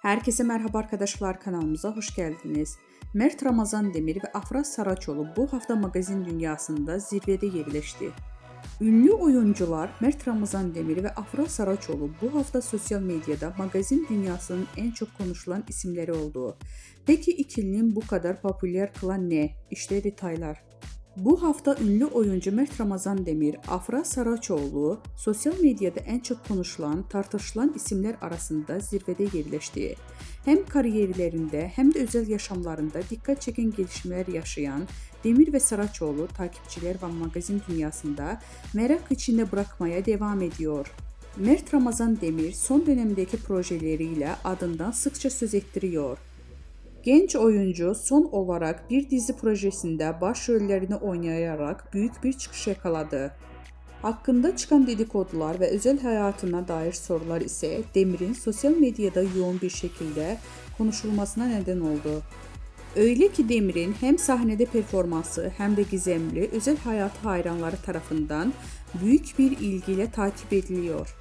Herkese merhaba arkadaşlar, kanalımıza hoş geldiniz. Mert Ramazan Demir ve Afra Saraçoğlu bu hafta magazin dünyasında zirvede yerleşti. Ünlü oyuncular Mert Ramazan Demir ve Afra Saraçoğlu bu hafta sosyal medyada magazin dünyasının en çok konuşulan isimleri oldu. Peki ikilinin bu kadar popüler kılan ne? İşte detaylar. Bu hafta ünlü oyuncu Mert Ramazan Demir, Afra Saraçoğlu sosyal medyada en çok konuşulan, tartışılan isimler arasında zirvede yerleşti. Hem kariyerlerinde hem de özel yaşamlarında dikkat çeken gelişmeler yaşayan Demir ve Saraçoğlu takipçiler ve magazin dünyasında merak içinde bırakmaya devam ediyor. Mert Ramazan Demir son dönemdeki projeleriyle adından sıkça söz ettiriyor. Genç oyuncu son olarak bir dizi projesinde başrollerini oynayarak büyük bir çıkış yakaladı. Hakkında çıkan dedikodular ve özel hayatına dair sorular ise Demir'in sosyal medyada yoğun bir şekilde konuşulmasına neden oldu. Öyle ki Demir'in hem sahnede performansı hem de gizemli özel hayatı hayranları tarafından büyük bir ilgiyle takip ediliyor.